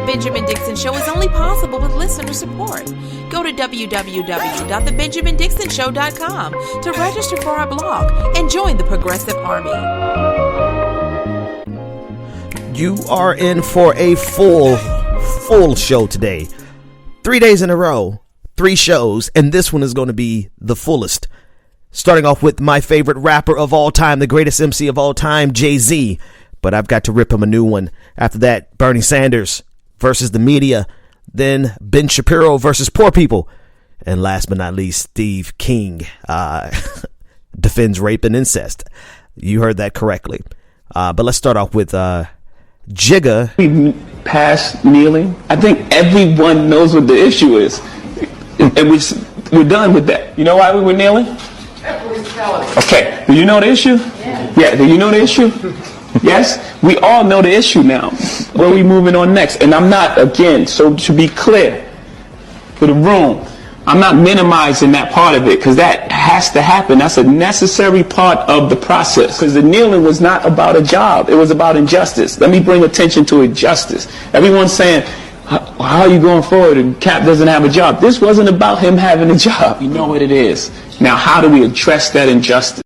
Benjamin Dixon Show is only possible with listener support. Go to www.thebenjamindixonshow.com to register for our blog and join the Progressive Army. You are in for a full show today. 3 days in a row, 3 shows, and this one is going to be the fullest. Starting off with my favorite rapper of all time, the greatest MC of all time, Jay-Z. But I've got to rip him a new one. After that, Bernie Sanders versus the media. Then Ben-Shapiro versus poor people. And last but not least, Steve King defends rape and incest. You heard that correctly. But let's start off with Jigga. We passed kneeling. I think everyone knows what the issue is. And we're done with that. You know why we were kneeling? Okay. Do you know the issue? Yeah. Do you know the issue? Yes? We all know the issue now. Where are we moving on next? And I'm not, again, so to be clear for the room, I'm not minimizing that part of it because that has to happen. That's a necessary part of the process. Because the kneeling was not about a job. It was about injustice. Let me bring attention to injustice. Everyone's saying, how are you going forward and Cap doesn't have a job? This wasn't about him having a job. You know what it is. Now, how do we address that injustice?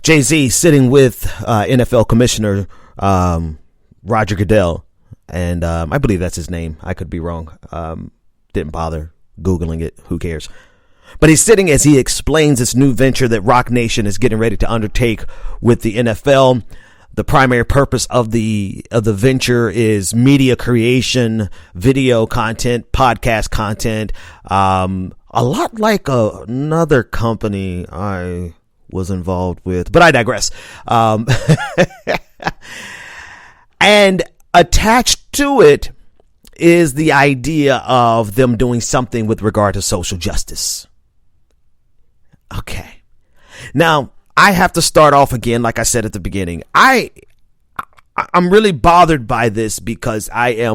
Jay-Z sitting with NFL Commissioner Roger Goodell, and I believe that's his name. I could be wrong. Didn't bother Googling it. Who cares? But he's sitting as he explains this new venture that Rock Nation is getting ready to undertake with the NFL. The primary purpose of the venture is media creation, video content, podcast content, a lot like another company I was involved with, but I digress. And attached to it is the idea of them doing something with regard to social justice. Okay. Now, I have to start off again, like I said at the beginning. I'm really bothered by this because I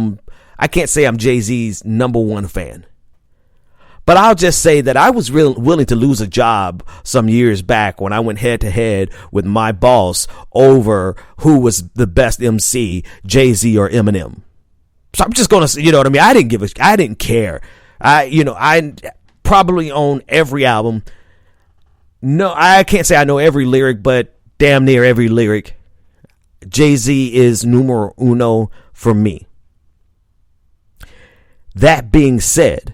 can't say I'm Jay-Z's number one fan. But I'll just say that I was willing to lose a job some years back when I went head to head with my boss over who was the best MC, Jay-Z or Eminem. So I'm just going to say, you know what I mean? I didn't care. I probably own every album. No, I can't say I know every lyric, but damn near every lyric. Jay-Z is numero uno for me. That being said,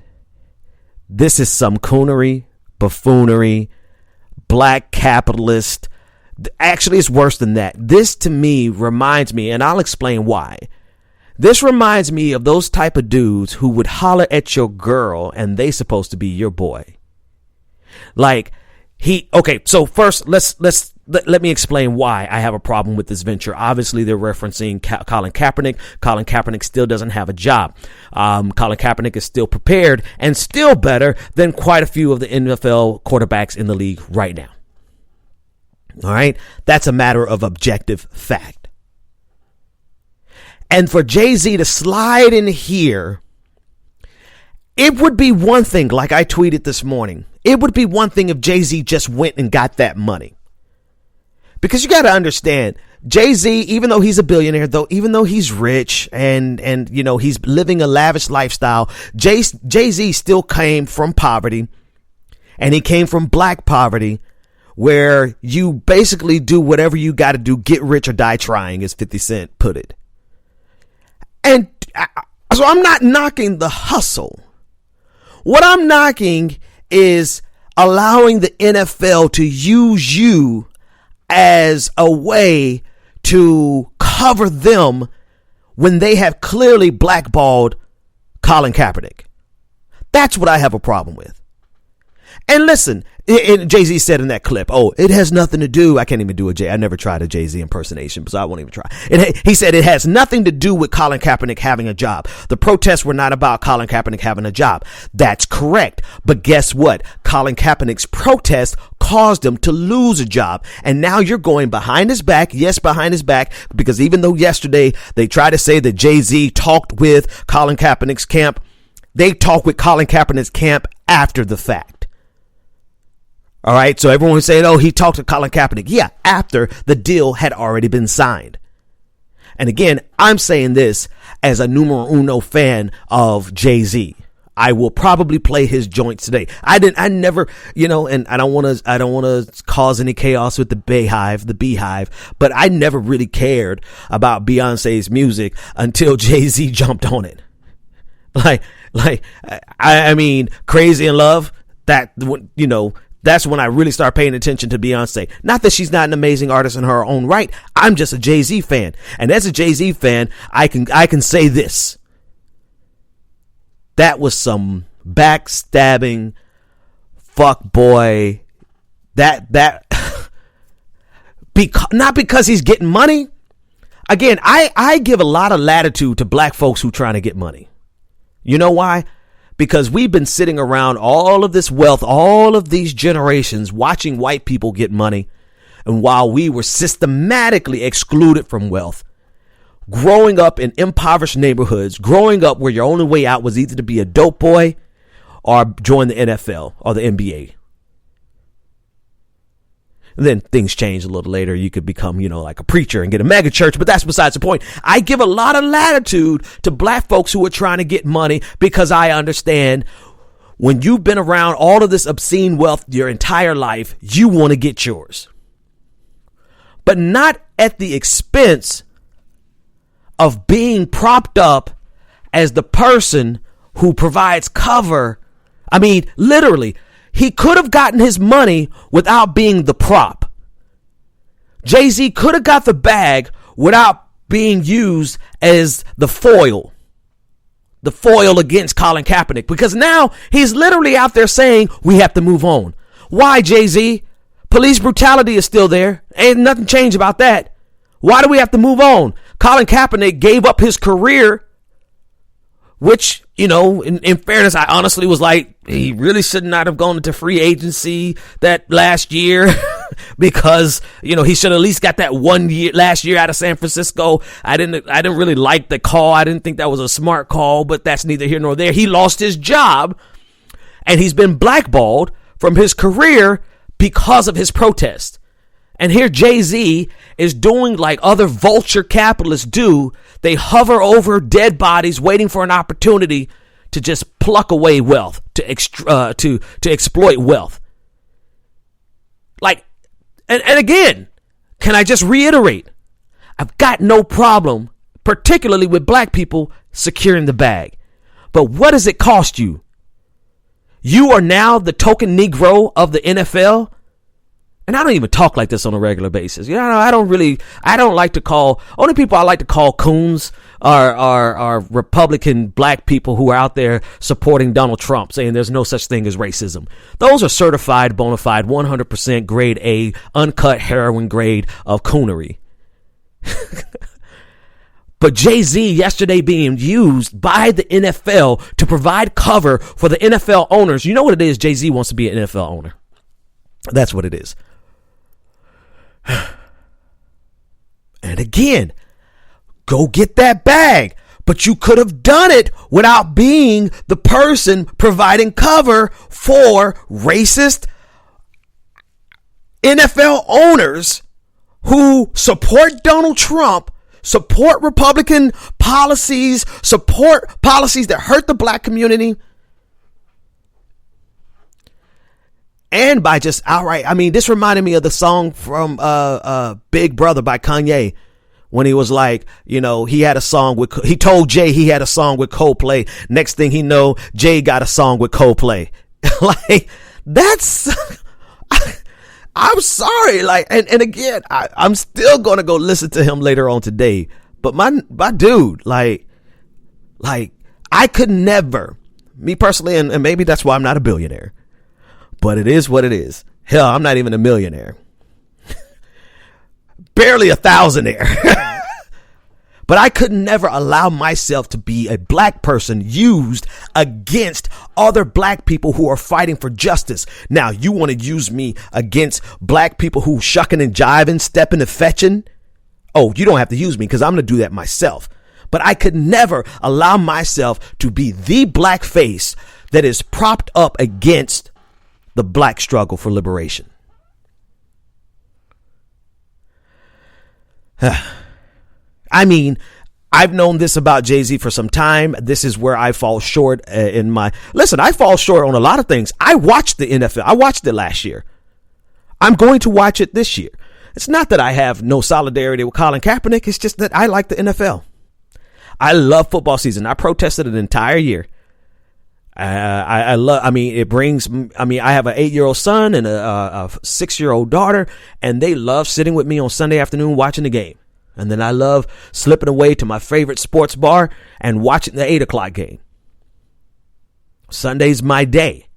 this is some coonery, buffoonery, black capitalist. Actually, it's worse than that. This to me reminds me, and I'll explain why. This reminds me of those type of dudes who would holler at your girl and they supposed to be your boy. Like so first let me explain why I have a problem with this venture. Obviously, they're referencing Colin Kaepernick. Colin Kaepernick still doesn't have a job. Colin Kaepernick is still prepared and still better than quite a few of the NFL quarterbacks in the league right now. All right. That's a matter of objective fact. And for Jay-Z to slide in here, it would be one thing, like I tweeted this morning. It would be one thing if Jay-Z just went and got that money. Because you got to understand, Jay-Z, even though he's a billionaire, even though he's rich and you know, he's living a lavish lifestyle, Jay-Z still came from poverty, and he came from black poverty, where you basically do whatever you got to do, get rich or die trying, as 50 Cent put it. And so I'm not knocking the hustle. What I'm knocking is allowing the NFL to use you as a way to cover them when they have clearly blackballed Colin Kaepernick. That's what I have a problem with. And listen, Jay-Z said in that clip, it has nothing to do. I can't even do I never tried a Jay-Z impersonation, so I won't even try. He said it has nothing to do with Colin Kaepernick having a job. The protests were not about Colin Kaepernick having a job. That's correct. But guess what? Colin Kaepernick's protest caused him to lose a job. And now you're going behind his back. Yes, behind his back. Because even though yesterday they tried to say that Jay-Z talked with Colin Kaepernick's camp, they talked with Colin Kaepernick's camp after the fact. All right. So everyone was saying, he talked to Colin Kaepernick. Yeah. After the deal had already been signed. And again, I'm saying this as a numero uno fan of Jay-Z. I will probably play his joints today. I never, and I don't want to cause any chaos with the Beehive, but I never really cared about Beyonce's music until Jay-Z jumped on it. I mean, Crazy in Love, that's when I really start paying attention to Beyonce. Not that she's not an amazing artist in her own right. I'm just a Jay-Z fan. And as a Jay-Z fan, I can say this. That was some backstabbing fuck boy. Not because he's getting money. Again, I give a lot of latitude to black folks who trying to get money. You know why? Because we've been sitting around all of this wealth, all of these generations watching white people get money. And while we were systematically excluded from wealth, growing up in impoverished neighborhoods, growing up where your only way out was either to be a dope boy or join the NFL or the NBA. And then things change a little later. You could become, like a preacher and get a mega church, but that's besides the point. I give a lot of latitude to black folks who are trying to get money because I understand when you've been around all of this obscene wealth your entire life, you want to get yours. But not at the expense of being propped up as the person who provides cover. I mean, literally, he could have gotten his money without being the prop. Jay-Z could have got the bag without being used as the foil against Colin Kaepernick, because now he's literally out there saying we have to move on. Why, Jay-Z? Police brutality is still there. Ain't nothing changed about that. Why do we have to move on? Colin Kaepernick gave up his career, which, in fairness, I honestly was like, he really should not have gone into free agency that last year because, he should at least got that last year out of San Francisco. I didn't really like the call. I didn't think that was a smart call, but that's neither here nor there. He lost his job and he's been blackballed from his career because of his protest. And here Jay-Z is doing like other vulture capitalists do. They hover over dead bodies waiting for an opportunity to just pluck away wealth, to exploit wealth. Like, and again, can I just reiterate? I've got no problem, particularly with black people securing the bag. But what does it cost you? You are now the token Negro of the NFL. And I don't even talk like this on a regular basis. I don't like to call, only people I like to call coons are Republican black people who are out there supporting Donald Trump, saying there's no such thing as racism. Those are certified, bona fide, 100% grade A, uncut heroin grade of coonery. But Jay-Z yesterday being used by the NFL to provide cover for the NFL owners. You know what it is? Jay-Z wants to be an NFL owner. That's what it is. And again, go get that bag. But you could have done it without being the person providing cover for racist NFL owners who support Donald Trump, support Republican policies, support policies that hurt the black community. And by just outright, this reminded me of the song from Big Brother by Kanye, when he was like, he had a song he told Jay he had a song with Coldplay. Next thing he know, Jay got a song with Coldplay. Like, that's, I'm sorry. Like, and again, I'm still going to go listen to him later on today. But my dude, like I could never, me personally, and maybe that's why I'm not a billionaire. But it is what it is. Hell, I'm not even a millionaire. Barely a thousandaire. But I could never allow myself to be a black person used against other black people who are fighting for justice. Now, you want to use me against black people who shucking and jiving, stepping and fetching? Oh, you don't have to use me because I'm going to do that myself. But I could never allow myself to be the black face that is propped up against the black struggle for liberation. I mean, I've known this about Jay-Z for some time. This is where I fall short I fall short on a lot of things. I watched the NFL. I watched it last year. I'm going to watch it this year. It's not that I have no solidarity with Colin Kaepernick. It's just that I like the NFL. I love football season. I protested an entire year. I have an 8-year-old son and a 6-year-old daughter, and they love sitting with me on Sunday afternoon watching the game. And then I love slipping away to my favorite sports bar and watching the 8 o'clock game. Sunday's my day.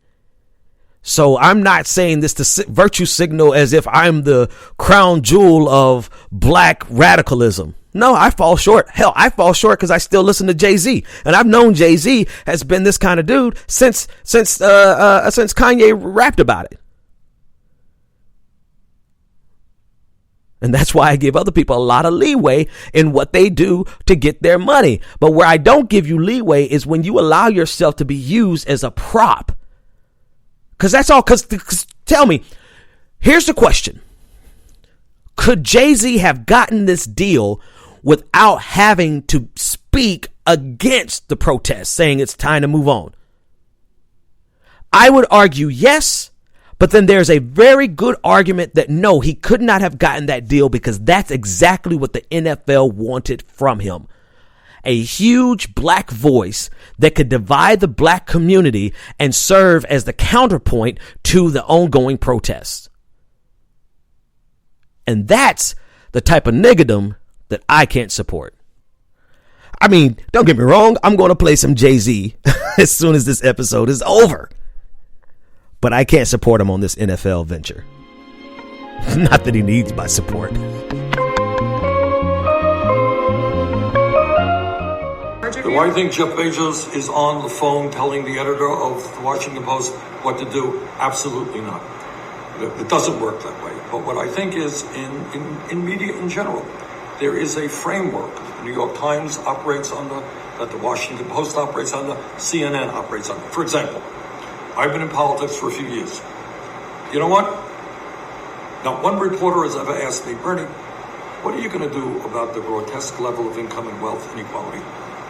So I'm not saying this to virtue signal as if I'm the crown jewel of black radicalism. No, I fall short. Hell, I fall short because I still listen to Jay-Z. And I've known Jay-Z has been this kind of dude since Kanye rapped about it. And that's why I give other people a lot of leeway in what they do to get their money. But where I don't give you leeway is when you allow yourself to be used as a prop. Because that's all. Because tell me, here's the question. Could Jay-Z have gotten this deal without having to speak against the protest, saying it's time to move on? I would argue yes. But then there's a very good argument that no, he could not have gotten that deal because that's exactly what the NFL wanted from him. A huge black voice that could divide the black community and serve as the counterpoint to the ongoing protests. And that's the type of niggerdom that I can't support. I mean, don't get me wrong. I'm going to play some Jay-Z as soon as this episode is over. But I can't support him on this NFL venture. Not that he needs my support. Do I think Jeff Bezos is on the phone telling the editor of the Washington Post what to do? Absolutely not. It doesn't work that way. But what I think is in media in general, there is a framework. The New York Times operates under, that the Washington Post operates under, CNN operates under. For example, I've been in politics for a few years. You know what? Not one reporter has ever asked me, Bernie, what are you going to do about the grotesque level of income and wealth inequality?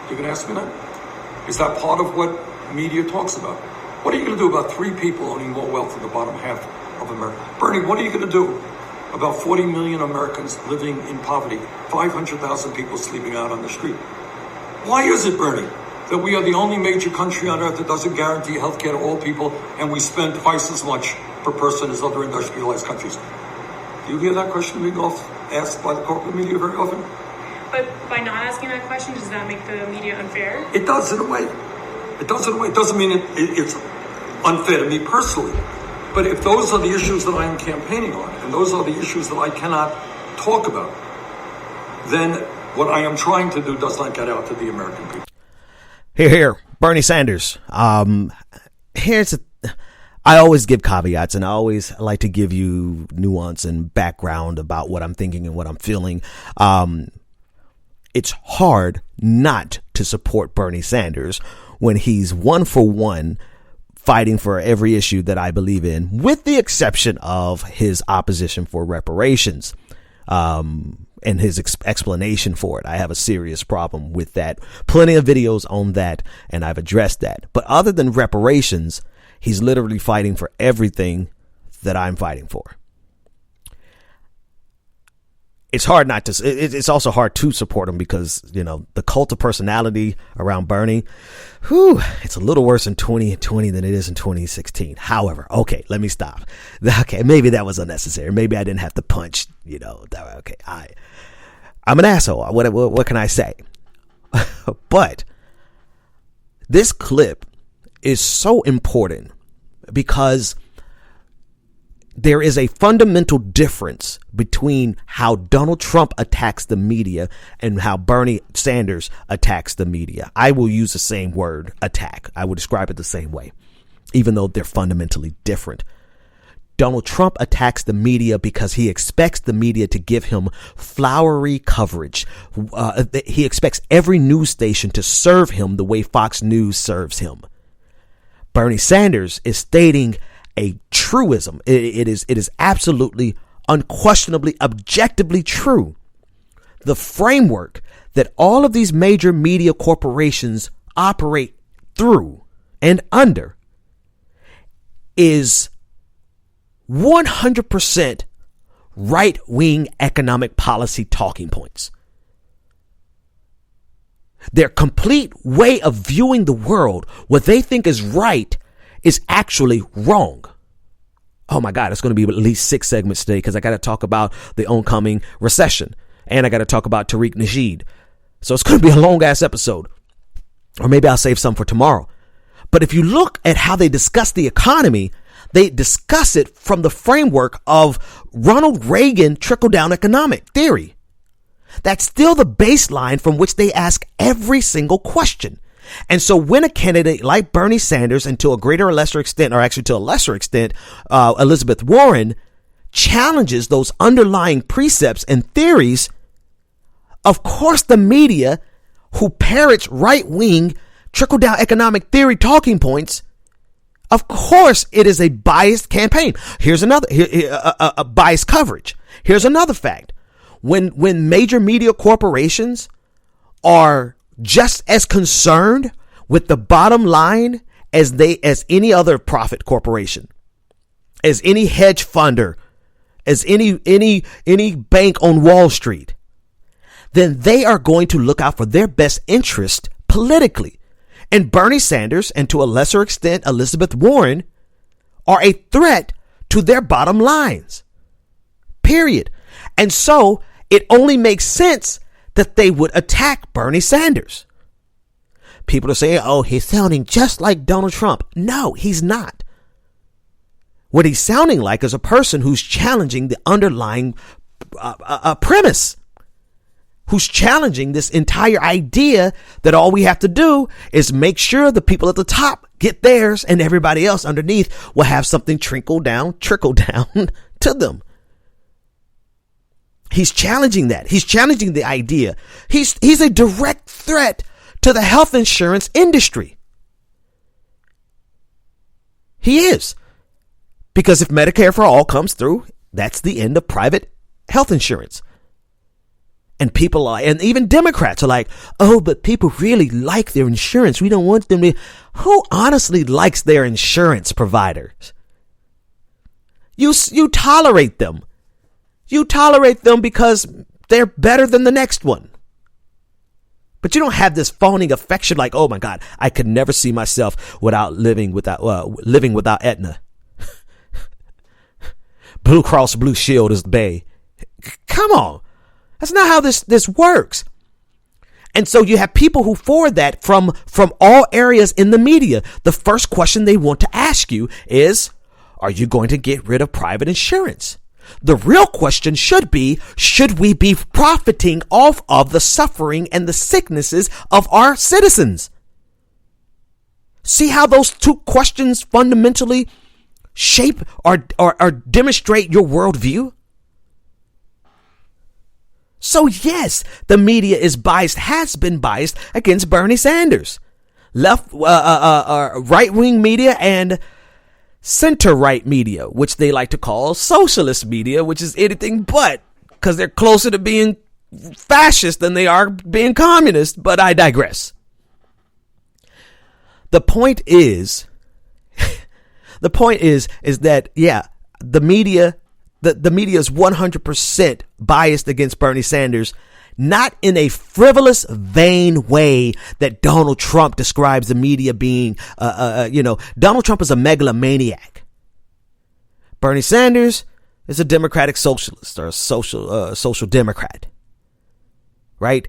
You going to ask me that? Is that part of what media talks about? What are you going to do about 3 people owning more wealth than the bottom half of America? Bernie, what are you going to do about 40 million Americans living in poverty, 500,000 people sleeping out on the street? Why is it, Bernie, that we are the only major country on earth that doesn't guarantee health care to all people, and we spend twice as much per person as other industrialized countries? Do you hear that question being asked by the corporate media very often? But by not asking that question, does that make the media unfair? It does in a way. It does in a way. It doesn't mean it's unfair to me personally. But if those are the issues that I'm campaigning on, and those are the issues that I cannot talk about, then what I am trying to do does not get out to the American people. Here, Bernie Sanders. I always give caveats, and I always like to give you nuance and background about what I'm thinking and what I'm feeling. It's hard not to support Bernie Sanders when he's 1-for-1 fighting for every issue that I believe in, with the exception of his opposition for reparations. And his explanation for it. I have a serious problem with that. Plenty of videos on that, and I've addressed that. But other than reparations, he's literally fighting for everything that I'm fighting for. It's hard not to, it's also hard to support him because, you know, the cult of personality around Bernie, it's a little worse in 2020 than it is in 2016. However, okay, let me stop. Okay, maybe that was unnecessary. Maybe I didn't have to punch, okay, I'm an asshole. What can I say? But this clip is so important because there is a fundamental difference between how Donald Trump attacks the media and how Bernie Sanders attacks the media. I will use the same word, attack. I will describe it the same way, even though they're fundamentally different. Donald Trump attacks the media because he expects the media to give him flowery coverage. He expects every news station to serve him the way Fox News serves him. Bernie Sanders is stating a truism. It is absolutely, unquestionably, objectively true the framework that all of these major media corporations operate through and under is 100% right-wing economic policy talking points. Their complete way of viewing the world, what they think is right, is actually wrong. Oh my God, it's going to be at least 6 segments today because I got to talk about the oncoming recession and I got to talk about Tariq Nasheed. So it's going to be a long ass episode, or maybe I'll save some for tomorrow. But if you look at how they discuss the economy, they discuss it from the framework of Ronald Reagan trickle-down economic theory. That's still the baseline from which they ask every single question. And so when a candidate like Bernie Sanders, and to a greater or lesser extent, or actually to a lesser extent, Elizabeth Warren, challenges those underlying precepts and theories, of course the media, who parrots right-wing trickle-down economic theory talking points, of course it is a biased campaign. Here's another a biased coverage. Here's another fact. When major media corporations are just as concerned with the bottom line as any other profit corporation, as any hedge funder, as any bank on Wall Street, then they are going to look out for their best interest politically. And Bernie Sanders, and to a lesser extent Elizabeth Warren, are a threat to their bottom lines. Period. And so it only makes sense that they would attack Bernie Sanders. People are saying, oh, he's sounding just like Donald Trump. No, he's not. What he's sounding like is a person who's challenging the underlying premise, who's challenging this entire idea that all we have to do is make sure the people at the top get theirs and everybody else underneath will have something trickle down to them. He's challenging that. He's challenging the idea. He's a direct threat to the health insurance industry. He is. Because if Medicare for all comes through, that's the end of private health insurance. And people are, and even Democrats are like, oh, but people really like their insurance. We don't want them to. Who honestly likes their insurance providers? You tolerate them. You tolerate them because they're better than the next one. But you don't have this fawning affection like, oh my God, I could never see myself living without Aetna. Blue Cross Blue Shield is the bay. Come on. That's not how this works. And so you have people who forward that from all areas in the media. The first question they want to ask you is, are you going to get rid of private insurance? The real question should be, should we be profiting off of the suffering and the sicknesses of our citizens? See how those two questions fundamentally shape or demonstrate your worldview? So yes, the media is biased, has been biased against Bernie Sanders. Left, right-wing media and center-right media, which they like to call socialist media, which is anything but, because they're closer to being fascist than they are being communist. But I digress. The point is that, yeah, the media is 100% biased against Bernie Sanders, not in a frivolous, vain way that Donald Trump describes the media being. Donald Trump is a megalomaniac. Bernie Sanders is a democratic socialist or a social democrat, right?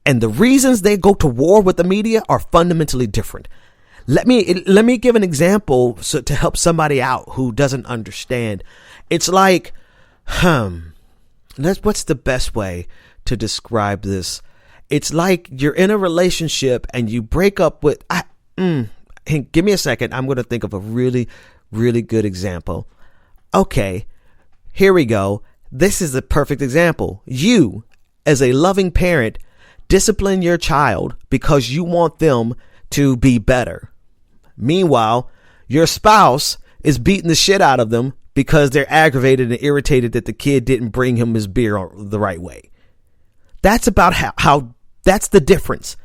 And the reasons they go to war with the media are fundamentally different. Let me give an example to help somebody out who doesn't understand. It's like, what's the best way to describe this? It's like you're in a relationship and you break up with, give me a second. I'm going to think of a really, really good example. Okay, here we go. This is the perfect example. You, as a loving parent, discipline your child because you want them to be better. Meanwhile, your spouse is beating the shit out of them because they're aggravated and irritated that the kid didn't bring him his beer the right way. That's about how that's the difference.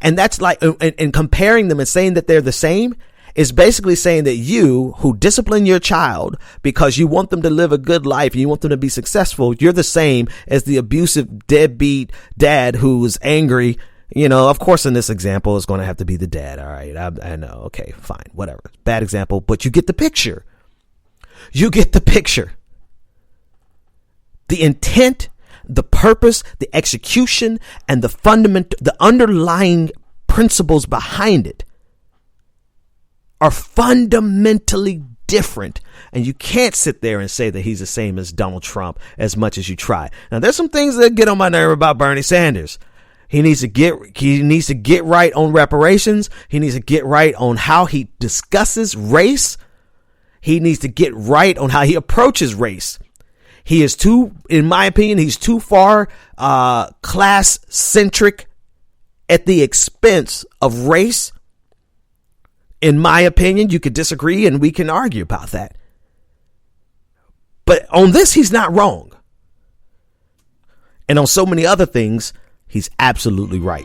And that's like, and comparing them and saying that they're the same is basically saying that you who discipline your child because you want them to live a good life and you want them to be successful, you're the same as the abusive deadbeat dad who's angry. You know, of course, in this example, it's going to have to be the dad. All right. I know. Okay, fine. Whatever. Bad example, but you get the picture. You get the picture. The intent, the purpose, the execution, and the underlying principles behind it are fundamentally different. And you can't sit there and say that he's the same as Donald Trump as much as you try. Now, there's some things that get on my nerve about Bernie Sanders. He needs to get right on reparations. He needs to get right on how he discusses race. He needs to get right on how he approaches race. He is in my opinion, he's too far class centric at the expense of race. In my opinion, you could disagree and we can argue about that. But on this, he's not wrong. And on so many other things, he's absolutely right.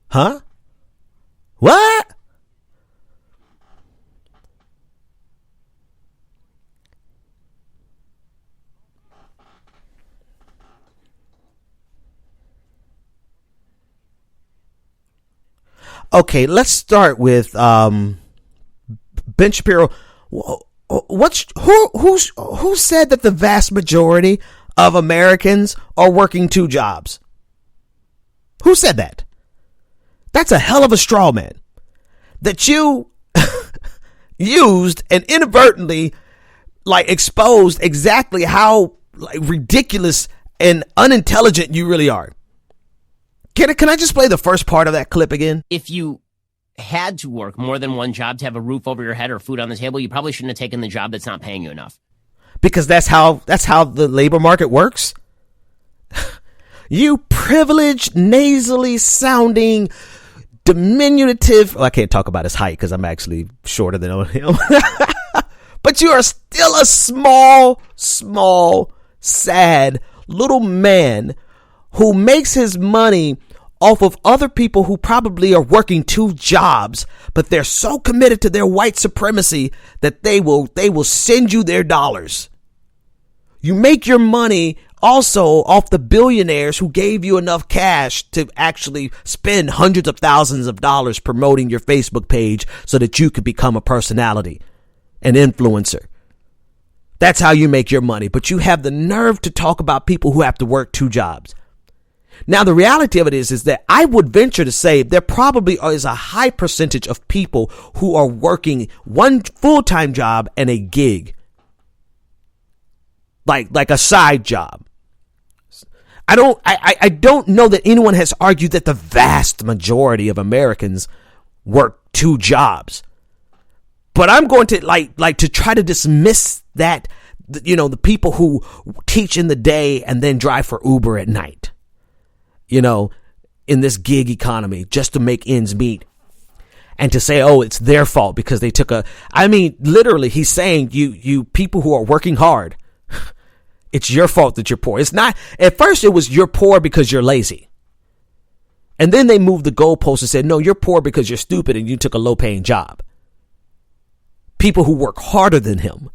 Huh? What? Okay, let's start with Ben-Shapiro. Who said that the vast majority of Americans are working two jobs? Who said that? That's a hell of a straw man that you used and inadvertently exposed exactly how ridiculous and unintelligent you really are. Can I just play the first part of that clip again? If you had to work more than one job to have a roof over your head or food on the table, you probably shouldn't have taken the job that's not paying you enough. Because that's how the labor market works. You privileged, nasally sounding, diminutive. Well, I can't talk about his height because I'm actually shorter than him. But you are still a small, sad little man who makes his money off of other people who probably are working two jobs, but they're so committed to their white supremacy that they will send you their dollars. You make your money also off the billionaires who gave you enough cash to actually spend hundreds of thousands of dollars promoting your Facebook page so that you could become a personality, an influencer. That's how you make your money. But you have the nerve to talk about people who have to work two jobs. Now, the reality of it is that I would venture to say there probably is a high percentage of people who are working one full-time job and a gig, like a side job. I don't know that anyone has argued that the vast majority of Americans work two jobs. But I'm going to to try to dismiss that, the people who teach in the day and then drive for Uber at night. In this gig economy just to make ends meet, and to say, oh, it's their fault because they took literally he's saying you people who are working hard, it's your fault that you're poor. It's not. At first it was you're poor because you're lazy. And then they moved the goalpost and said, no, you're poor because you're stupid and you took a low paying job. People who work harder than him.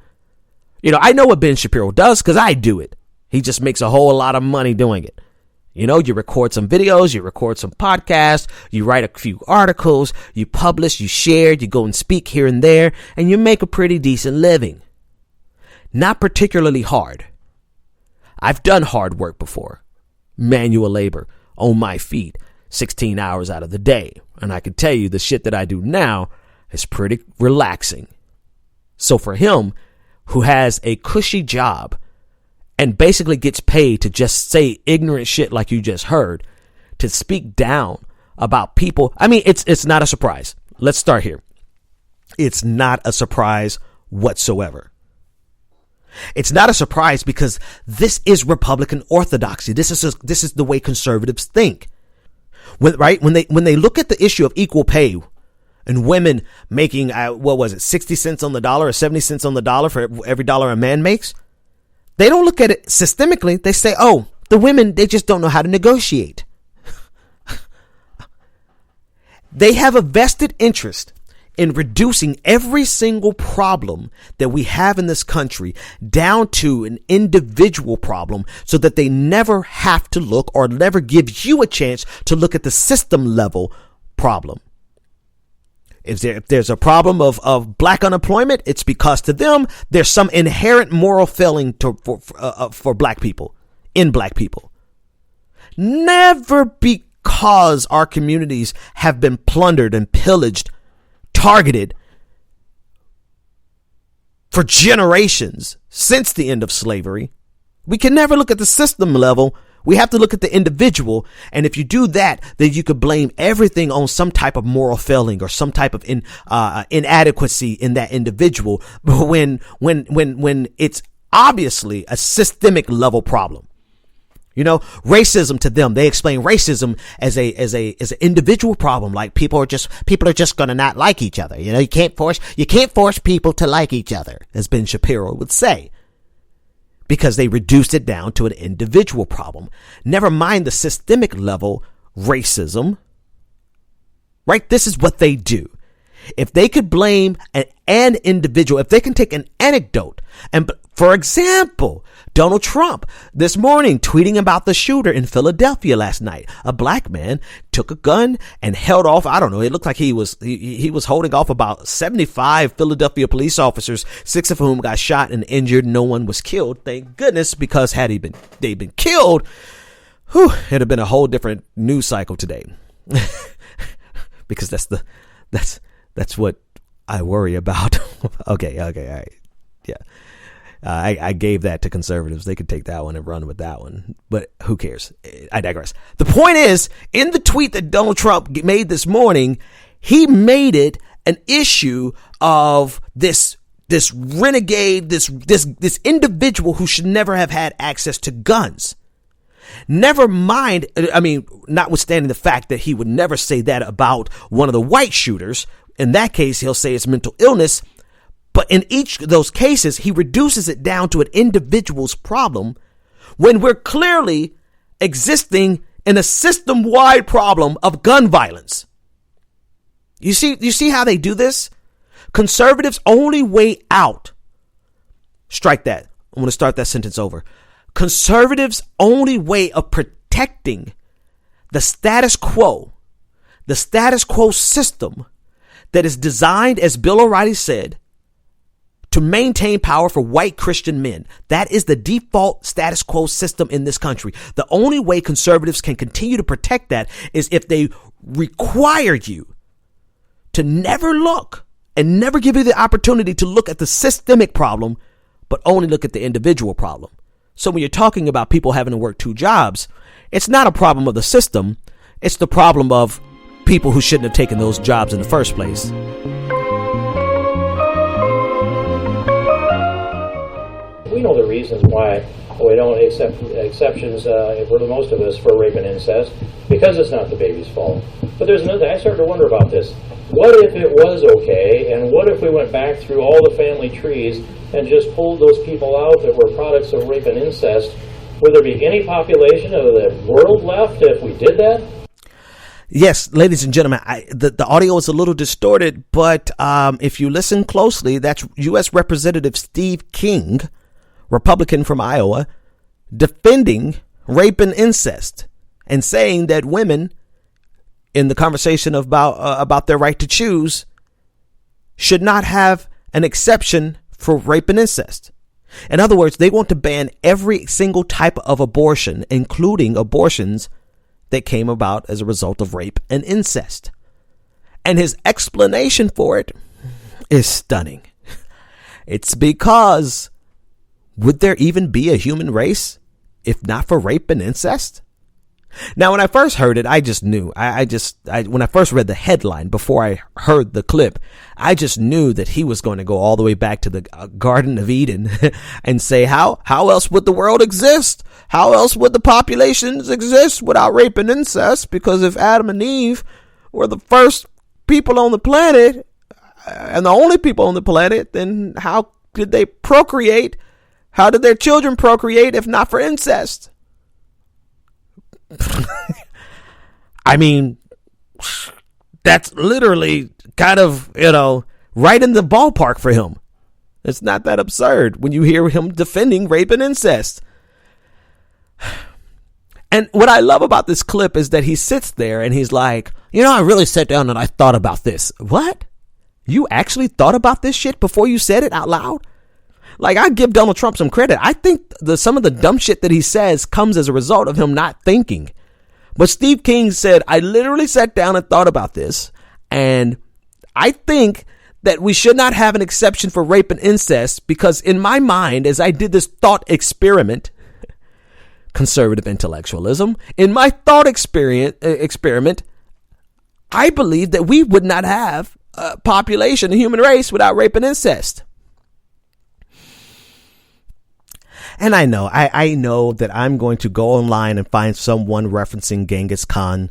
I know what Ben Shapiro does because I do it. He just makes a whole lot of money doing it. You record some videos, you record some podcasts, you write a few articles, you publish, you share, you go and speak here and there, and you make a pretty decent living. Not particularly hard. I've done hard work before. Manual labor on my feet, 16 hours out of the day. And I can tell you the shit that I do now is pretty relaxing. So for him, who has a cushy job, and basically gets paid to just say ignorant shit like you just heard, to speak down about people. It's not a surprise. Let's start here. It's not a surprise whatsoever. It's not a surprise because this is Republican orthodoxy. This is the way conservatives think. When they look at the issue of equal pay and women making, 60 cents on the dollar or 70 cents on the dollar for every dollar a man makes, they don't look at it systemically. They say, oh, the women, they just don't know how to negotiate. They have a vested interest in reducing every single problem that we have in this country down to an individual problem so that they never have to look or never give you a chance to look at the system level problem. If there's a problem of black unemployment, it's because to them, there's some inherent moral failing for black people, in black people. Never because our communities have been plundered and pillaged, targeted for generations since the end of slavery. We can never look at the system level. We have to look at the individual. And if you do that, then you could blame everything on some type of moral failing or some type of inadequacy in that individual when it's obviously a systemic level problem. You know, racism to them, they explain racism as an individual problem. Like people are just going to not like each other. You know, you can't force people to like each other, as Ben-Shapiro would say, because they reduced it down to an individual problem. Never mind the systemic level racism, right? This is what they do. If they could blame an individual, if they can take an anecdote, and for example, Donald Trump this morning tweeting about the shooter in Philadelphia last night. A black man took a gun and held off. I don't know. It looked like he was holding off about 75 Philadelphia police officers, 6 of whom got shot and injured. No one was killed. Thank goodness, because had they been killed, it'd have been a whole different news cycle today. Because that's what I worry about. Okay, all right. Yeah. I gave that to conservatives. They could take that one and run with that one, but who cares? I digress. The point is, in the tweet that Donald Trump made this morning, he made it an issue of this renegade, this individual who should never have had access to guns. Never mind, notwithstanding the fact that he would never say that about one of the white shooters. In that case, he'll say it's mental illness. But in each of those cases, he reduces it down to an individual's problem when we're clearly existing in a system-wide problem of gun violence. You see how they do this? Conservatives' only way out. Strike that. I'm going to start that sentence over. Conservatives' only way of protecting the status quo system that is designed, as Bill O'Reilly said, to maintain power for white Christian men. That is the default status quo system in this country. The only way conservatives can continue to protect that is if they require you to never look and never give you the opportunity to look at the systemic problem, but only look at the individual problem. So when you're talking about people having to work 2 jobs, it's not a problem of the system. It's the problem of people who shouldn't have taken those jobs in the first place. We know the reasons why we don't accept exceptions for the most of us for rape and incest, because it's not the baby's fault. But there's another. I started to wonder about this. What if it was okay, and what if we went back through all the family trees and just pulled those people out that were products of rape and incest? Would there be any population of the world left if we did that? Yes, ladies and gentlemen, the audio is a little distorted, but if you listen closely, that's U.S. Representative Steve King, Republican from Iowa, defending rape and incest and saying that women, in the conversation about their right to choose, should not have an exception for rape and incest. In other words, they want to ban every single type of abortion, including abortions that came about as a result of rape and incest. And his explanation for it is stunning. It's because, would there even be a human race if not for rape and incest? Now, when I first heard it, I just knew. When I first read the headline before I heard the clip, I just knew that he was going to go all the way back to the Garden of Eden and say, how else would the world exist? How else would the populations exist without rape and incest? Because if Adam and Eve were the first people on the planet and the only people on the planet, then how did they procreate? How did their children procreate if not for incest? I mean, that's literally kind of, right in the ballpark for him. It's not that absurd when you hear him defending rape and incest. And what I love about this clip is that he sits there and he's like, I really sat down and I thought about this. What? You actually thought about this shit before you said it out loud? Like, I give Donald Trump some credit. I think some of the dumb shit that he says comes as a result of him not thinking. But Steve King said, I literally sat down and thought about this. And I think that we should not have an exception for rape and incest because in my mind, as I did this thought experiment, conservative intellectualism, in my thought experiment, I believe that we would not have a population, a human race without rape and incest. And I know that I'm going to go online and find someone referencing Genghis Khan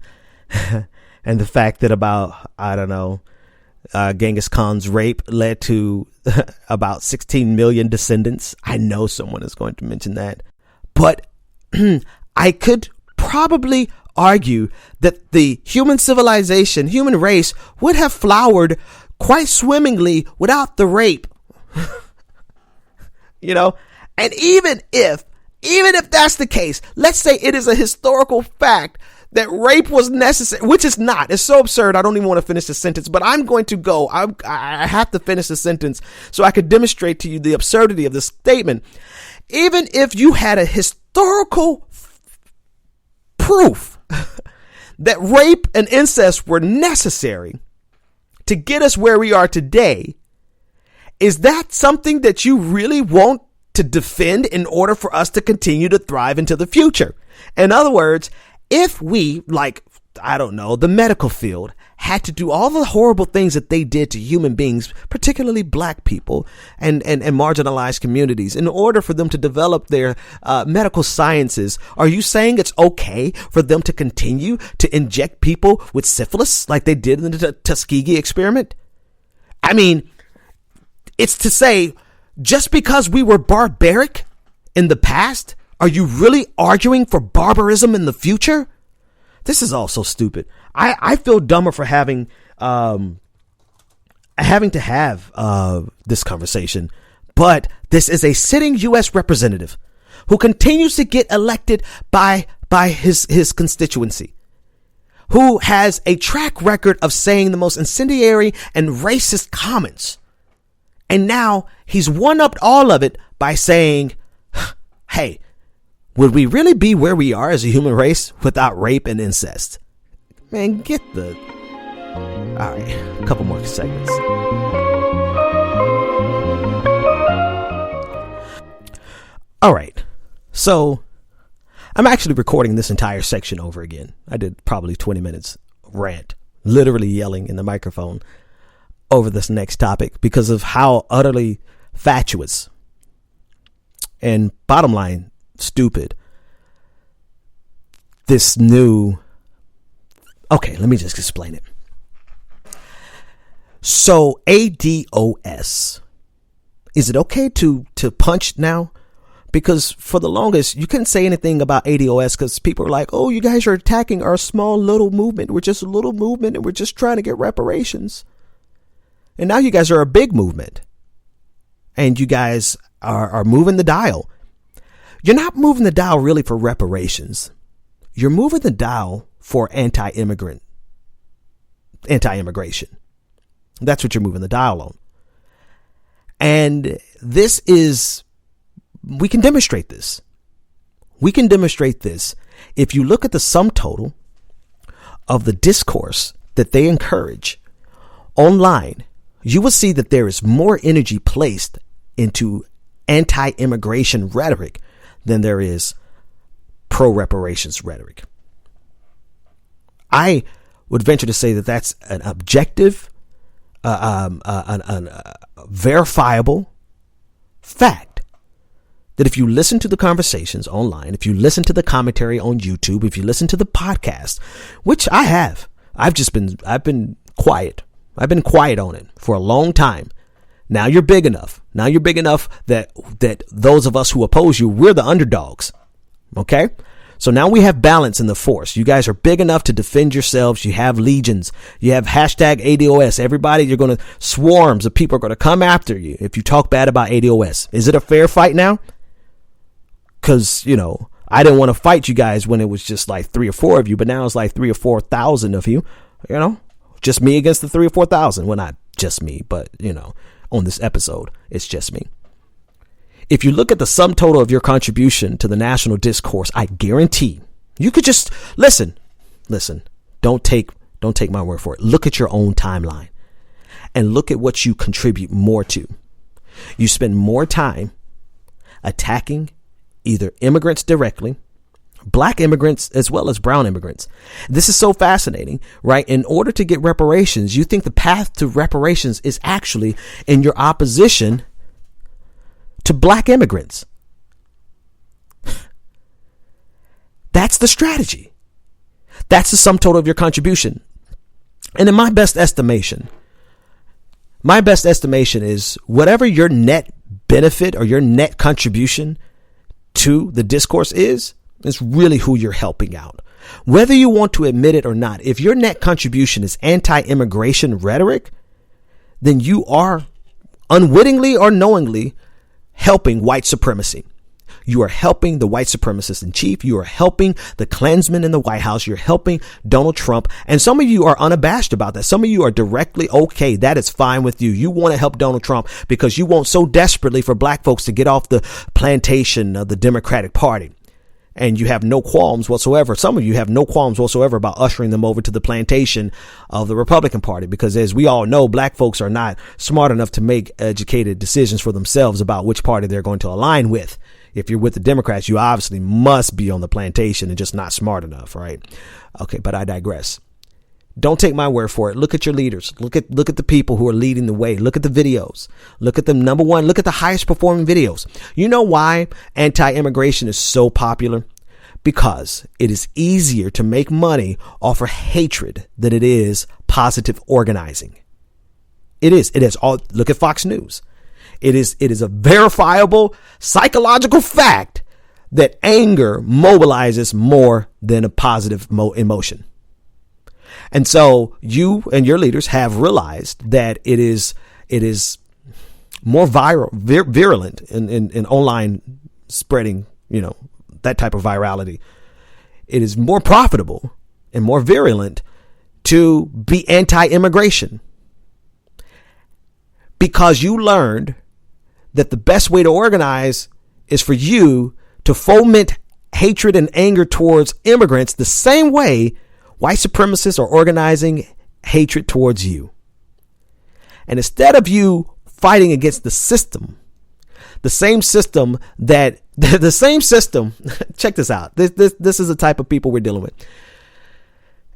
and the fact that Genghis Khan's rape led to about 16 million descendants. I know someone is going to mention that. But I could probably argue that the human civilization, human race would have flowered quite swimmingly without the rape. And even if that's the case, let's say it is a historical fact that rape was necessary, which is not. It's so absurd. I don't even want to finish the sentence, but I'm going to go. I have to finish the sentence so I could demonstrate to you the absurdity of this statement. Even if you had a historical proof that rape and incest were necessary to get us where we are today, is that something that you really want to defend in order for us to continue to thrive into the future? In other words, if we, the medical field, had to do all the horrible things that they did to human beings, particularly black people and marginalized communities, in order for them to develop their medical sciences, are you saying it's okay for them to continue to inject people with syphilis like they did in the Tuskegee experiment? I mean, it's to say, just because we were barbaric in the past, are you really arguing for barbarism in the future? This is all so stupid. I feel dumber for having to have this conversation. But this is a sitting U.S. representative who continues to get elected by his constituency, who has a track record of saying the most incendiary and racist comments. And now he's one-upped all of it by saying, hey, would we really be where we are as a human race without rape and incest? Man, get the... All right, a couple more segments. All right, so I'm actually recording this entire section over again. I did probably 20 minutes rant, literally yelling in the microphone over this next topic because of how utterly fatuous and, bottom line, stupid this new... Okay, let me just explain it. So ADOS, is it okay to punch now? Because for the longest, you couldn't say anything about ADOS because people are like, oh, you guys are attacking our small little movement. We're just a little movement and we're just trying to get reparations. And now you guys are a big movement. And you guys are moving the dial. You're not moving the dial really for reparations. You're moving the dial for anti-immigration. That's what you're moving the dial on. And this is, we can demonstrate this. We can demonstrate this. If you look at the sum total of the discourse that they encourage online, you will see that there is more energy placed into anti-immigration rhetoric than there is pro-reparations rhetoric. I would venture to say that that's an objective, verifiable fact. That if you listen to the conversations online, if you listen to the commentary on YouTube, if you listen to the podcast, which I have, I've been quiet. I've been quiet on it for a long time. Now you're big enough. Now you're big enough that those of us who oppose you, we're the underdogs. Okay? So now we have balance in the force. You guys are big enough to defend yourselves. You have legions. You have hashtag ADOS. Everybody, swarms of people are going to come after you if you talk bad about ADOS. Is it a fair fight now? Because, I didn't want to fight you guys when it was just like 3 or 4 of you, but now it's like 3 or 4,000 of you, just me against the 3 or 4,000. Well, not just me, but, on this episode, it's just me. If you look at the sum total of your contribution to the national discourse, I guarantee you could just listen. Don't take my word for it. Look at your own timeline and look at what you contribute more to. You spend more time attacking either immigrants directly, black immigrants, as well as brown immigrants. This is so fascinating, right? In order to get reparations, you think the path to reparations is actually in your opposition to black immigrants. That's the strategy. That's the sum total of your contribution. And in my best estimation is whatever your net benefit or your net contribution to the discourse is really who you're helping out. Whether you want to admit it or not, if your net contribution is anti-immigration rhetoric, then you are unwittingly or knowingly helping white supremacy. You are helping the white supremacist in chief. You are helping the Klansmen in the White House. You're helping Donald Trump. And some of you are unabashed about that. Some of you are directly okay. That is fine with you. You want to help Donald Trump because you want so desperately for black folks to get off the plantation of the Democratic Party. And you have no qualms whatsoever. Some of you have no qualms whatsoever about ushering them over to the plantation of the Republican Party, because as we all know, black folks are not smart enough to make educated decisions for themselves about which party they're going to align with. If you're with the Democrats, you obviously must be on the plantation and just not smart enough, right? Okay, but I digress. Don't take my word for it. Look at your leaders. Look at the people who are leading the way. Look at the videos. Look at them. Number one, look at the highest performing videos. You know why anti-immigration is so popular? Because it is easier to make money off of hatred than it is positive organizing. It is. It is all. Look at Fox News. It is a verifiable psychological fact that anger mobilizes more than a positive emotion. And so you and your leaders have realized that it is more virulent in online spreading, that type of virality. It is more profitable and more virulent to be anti-immigration, because you learned that the best way to organize is for you to foment hatred and anger towards immigrants the same way white supremacists are organizing hatred towards you. And instead of you fighting against the system, check this out. This is the type of people we're dealing with.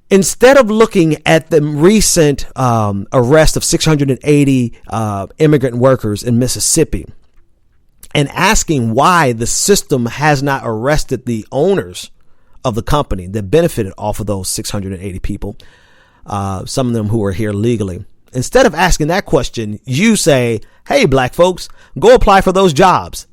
Instead of looking at the recent arrest of 680 immigrant workers in Mississippi and asking why the system has not arrested the owners of the company that benefited off of those 680 people, some of them who are here legally. Instead of asking that question, you say, hey, black folks, go apply for those jobs.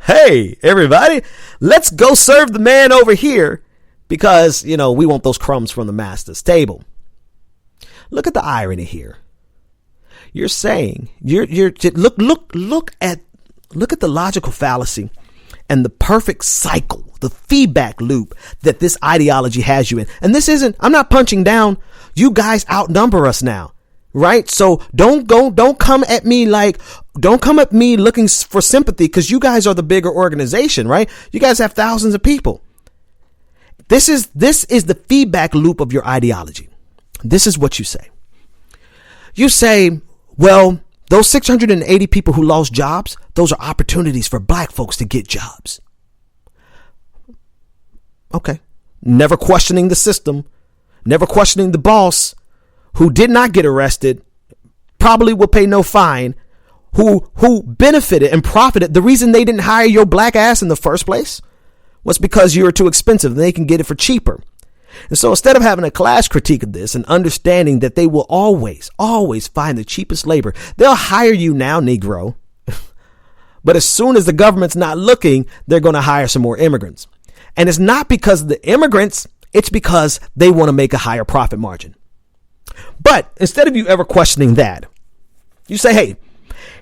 Hey, everybody, let's go serve the man over here because, we want those crumbs from the master's table. Look at the irony here. You're saying look at the logical fallacy and the perfect cycle, the feedback loop that this ideology has you in. And I'm not punching down. You guys outnumber us now, right? So don't come at me looking for sympathy, because you guys are the bigger organization, right? You guys have thousands of people. This is the feedback loop of your ideology. This is what you say. You say, well, those 680 people who lost jobs, those are opportunities for black folks to get jobs. Okay, never questioning the system, never questioning the boss who did not get arrested, probably will pay no fine, who benefited and profited. The reason they didn't hire your black ass in the first place was because you were too expensive and they can get it for cheaper. And so instead of having a class critique of this and understanding that they will always find the cheapest labor, they'll hire you now, Negro. But as soon as the government's not looking, they're going to hire some more immigrants. And it's not because of the immigrants, it's because they want to make a higher profit margin. But instead of you ever questioning that, you say, hey,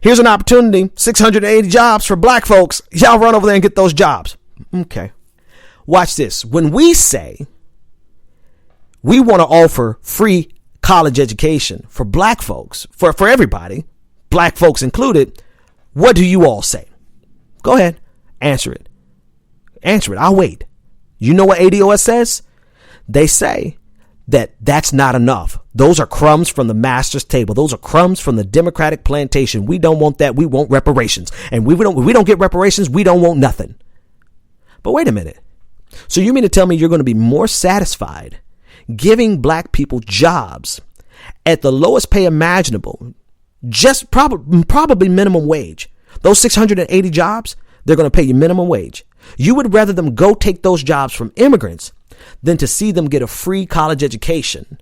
here's an opportunity, 680 jobs for black folks. Y'all run over there and get those jobs. Okay. Watch this. When we say we want to offer free college education for black folks, for everybody, black folks included, what do you all say? Go ahead. Answer it. I'll wait. You know what ADOS says? They say that that's not enough. Those are crumbs from the master's table. Those are crumbs from the Democratic plantation. We don't want that. We want reparations. And we don't get reparations. We don't want nothing. But wait a minute. So you mean to tell me you're going to be more satisfied giving black people jobs at the lowest pay imaginable, just probably minimum wage? Those 680 jobs, they're going to pay you minimum wage. You would rather them go take those jobs from immigrants than to see them get a free college education,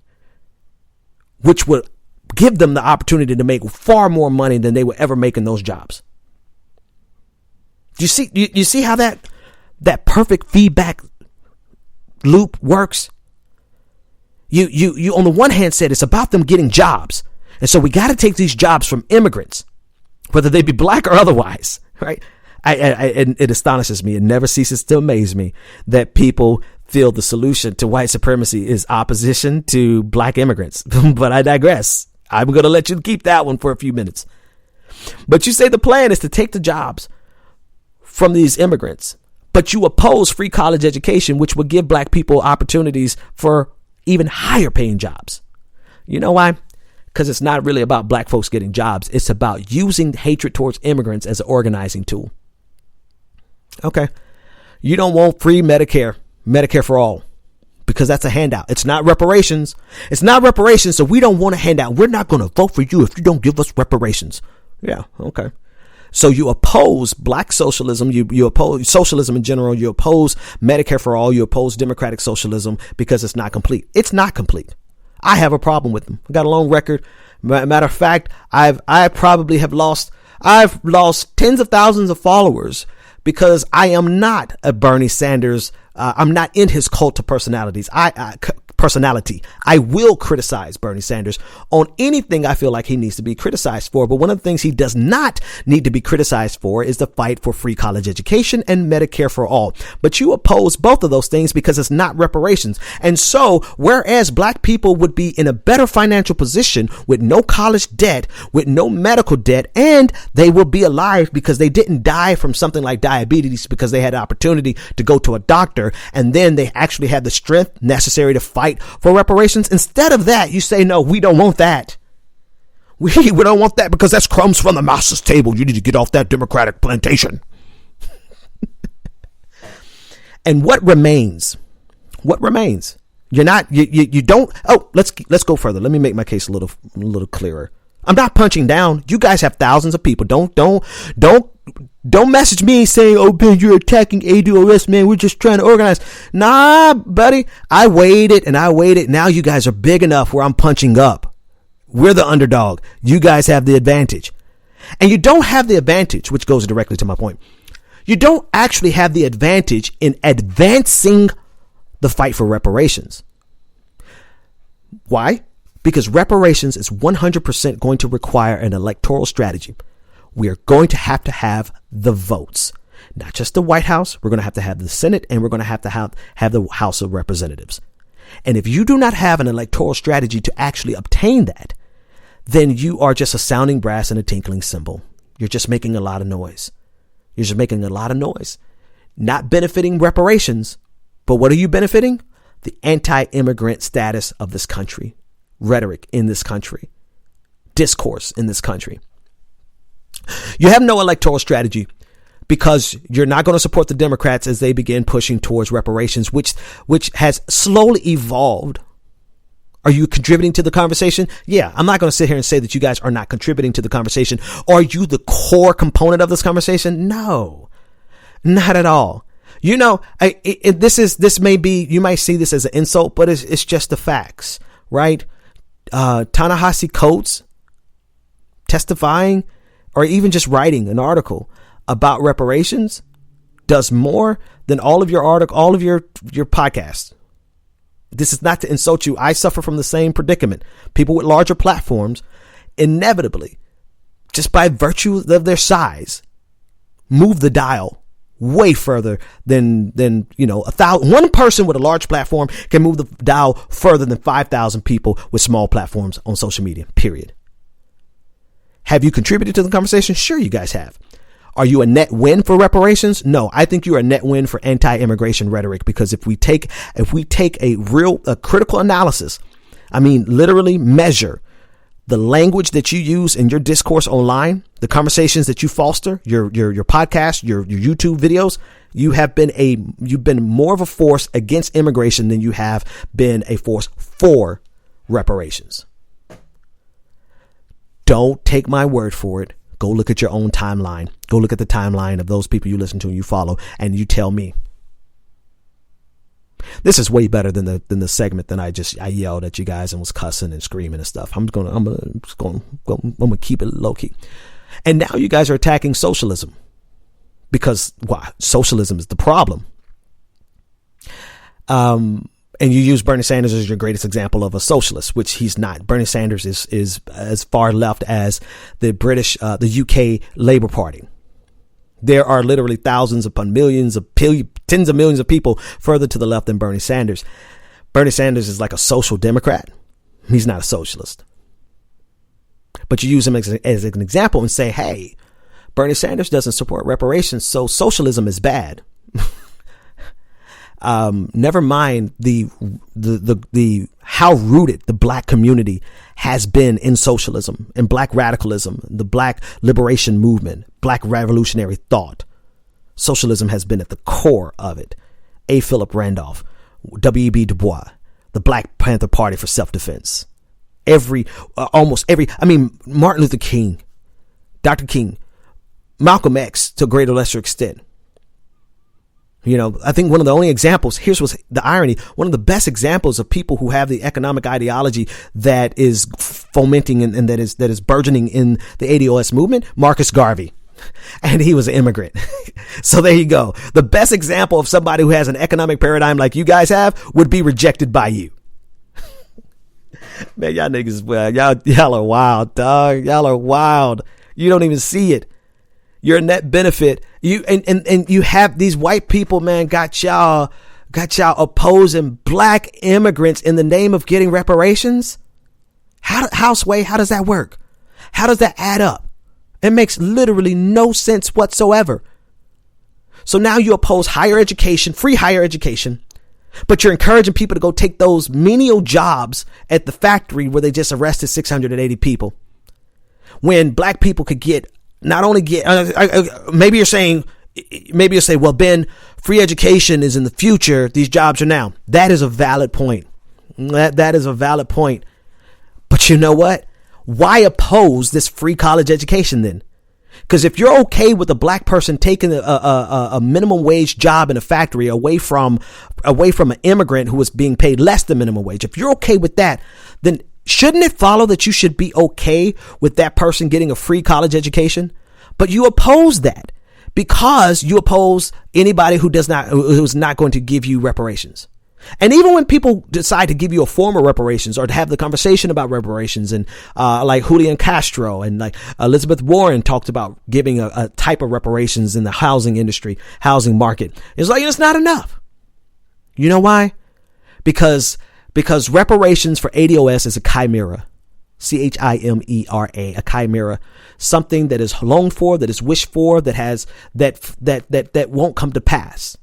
which would give them the opportunity to make far more money than they would ever make in those jobs. Do you see how that perfect feedback loop works? You on the one hand said it's about them getting jobs. And so we got to take these jobs from immigrants, whether they be black or otherwise, right? And it astonishes me. It never ceases to amaze me that people feel the solution to white supremacy is opposition to black immigrants. But I digress. I'm going to let you keep that one for a few minutes. But you say the plan is to take the jobs from these immigrants, but you oppose free college education, which would give black people opportunities for even higher paying jobs. You know why? Because it's not really about black folks getting jobs. It's about using hatred towards immigrants as an organizing tool. Okay. You don't want free Medicare for all, because that's a handout. It's not reparations. So we don't want a handout. We're not going to vote for you if you don't give us reparations. Yeah. Okay. So you oppose black socialism. You oppose socialism in general. You oppose Medicare for all. You oppose democratic socialism because it's not complete. It's not complete. I have a problem with them. I got a long record. Matter of fact, I've lost tens of thousands of followers because I am not a Bernie Sanders. I'm not in his cult of personalities. I will criticize Bernie Sanders on anything I feel like he needs to be criticized for. But one of the things he does not need to be criticized for is the fight for free college education and Medicare for all. But you oppose both of those things because it's not reparations. And so, whereas black people would be in a better financial position with no college debt, with no medical debt, and they will be alive because they didn't die from something like diabetes because they had the opportunity to go to a doctor, and then they actually had the strength necessary to fight for reparations. Instead of that, you say, no, we don't want that. We don't want that because that's crumbs from the master's table. You need to get off that Democratic plantation. And what remains? You're not, you don't. Oh, let's go further. Let me make my case a little clearer. I'm not punching down. You guys have thousands of people. Don't message me saying, oh, Ben, you're attacking ADOS, man. We're just trying to organize. Nah, buddy. I waited. Now you guys are big enough where I'm punching up. We're the underdog. You guys have the advantage. And you don't have the advantage, which goes directly to my point. You don't actually have the advantage in advancing the fight for reparations. Why? Because reparations is 100% going to require an electoral strategy. We are going to have the votes, not just the White House. We're going to have the Senate, and we're going to have the House of Representatives. And if you do not have an electoral strategy to actually obtain that, then you are just a sounding brass and a tinkling cymbal. You're just making a lot of noise. Not benefiting reparations, but what are you benefiting? The anti-immigrant status of this country, rhetoric in this country, discourse in this country. You have no electoral strategy because you're not going to support the Democrats as they begin pushing towards reparations, which has slowly evolved. Are you contributing to the conversation? Yeah, I'm not going to sit here and say that you guys are not contributing to the conversation. Are you the core component of this conversation? No, not at all. You know, this may be, you might see this as an insult, but it's just the facts, right? Ta-Nehisi Coates testifying or even just writing an article about reparations does more than all of your podcasts. This is not to insult you. I suffer from the same predicament. People with larger platforms, inevitably, just by virtue of their size, move the dial way further than one person with a large platform can move the dial further than 5,000 people with small platforms on social media, period. Have you contributed to the conversation? Sure, you guys have. Are you a net win for reparations? No, I think you're a net win for anti-immigration rhetoric, because if we take a critical analysis, I mean, literally measure the language that you use in your discourse online, the conversations that you foster, your podcast, your YouTube videos, you've been more of a force against immigration than you have been a force for reparations. Don't take my word for it. Go look at your own timeline. Go look at the timeline of those people you listen to and you follow, and you tell me. This is way better than the segment that I yelled at you guys and was cussing and screaming and stuff. I'm gonna keep it low key. And now you guys are attacking socialism, because socialism is the problem. And you use Bernie Sanders as your greatest example of a socialist, which he's not. Bernie Sanders is as far left as the the UK Labour Party. There are literally thousands upon millions of tens of millions of people further to the left than Bernie Sanders. Bernie Sanders is like a social democrat. He's not a socialist. But you use him as an example and say, hey, Bernie Sanders doesn't support reparations, so socialism is bad. Never mind the how rooted the black community has been in socialism and black radicalism, the black liberation movement, black revolutionary thought. Socialism has been at the core of it. A. Philip Randolph, W.E.B. Du Bois, the Black Panther Party for self-defense. Martin Luther King, Dr. King, Malcolm X to a greater or lesser extent. You know, I think one of the only examples, here's what's the irony, one of the best examples of people who have the economic ideology that is fomenting and that is burgeoning in the ADOS movement, Marcus Garvey. And he was an immigrant. So there you go. The best example of somebody who has an economic paradigm like you guys have would be rejected by you. Man, y'all niggas, well, y'all are wild, dog. Y'all are wild. You don't even see it. You're a net benefit. You and you have these white people, man, got y'all opposing black immigrants in the name of getting reparations. How does that work? How does that add up? It makes literally no sense whatsoever. So now you oppose higher education, free higher education, but you're encouraging people to go take those menial jobs at the factory where they just arrested 680 people. When black people could get, not only get, maybe you're saying, well, Ben, free education is in the future. These jobs are now. That is a valid point. That is a valid point. But you know what? Why oppose this free college education then? Because if you're okay with a black person taking a minimum wage job in a factory away from an immigrant who is being paid less than minimum wage, if you're okay with that, then shouldn't it follow that you should be okay with that person getting a free college education? But you oppose that because you oppose anybody who's not going to give you reparations. And even when people decide to give you a form of reparations or to have the conversation about reparations, and like Julian Castro and like Elizabeth Warren talked about giving a type of reparations in the housing industry, housing market, it's like, it's not enough. You know why? Because reparations for ADOS is a chimera. Chimera, a chimera, something that is longed for, that is wished for, that won't come to pass.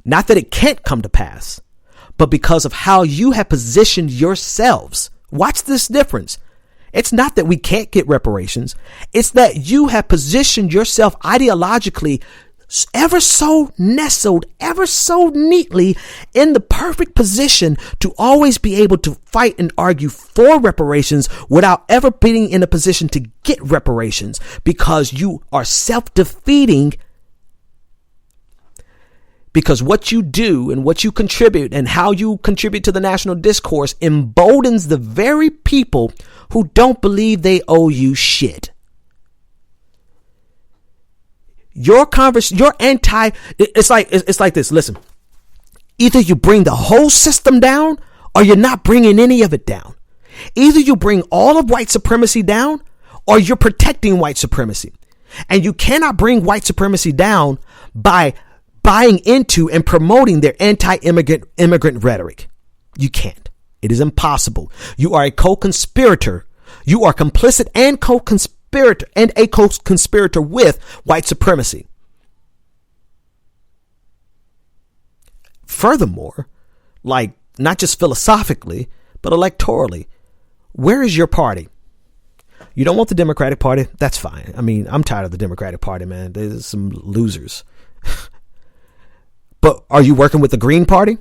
Not that it can't come to pass, but because of how you have positioned yourselves. Watch this difference. It's not that we can't get reparations. It's that you have positioned yourself ideologically ever so nestled, ever so neatly in the perfect position to always be able to fight and argue for reparations without ever being in a position to get reparations, because you are self-defeating. Because what you do and what you contribute and how you contribute to the national discourse emboldens the very people who don't believe they owe you shit. It's like this. Listen, either you bring the whole system down or you're not bringing any of it down. Either you bring all of white supremacy down or you're protecting white supremacy. And you cannot bring white supremacy down by buying into and promoting their anti-immigrant rhetoric. You can't. It is impossible. You are a co-conspirator. You are complicit and a co-conspirator with white supremacy. Furthermore, like not just philosophically, but electorally, where is your party? You don't want the Democratic Party? That's fine. I mean, I'm tired of the Democratic Party, man. There's some losers. But are you working with the Green Party?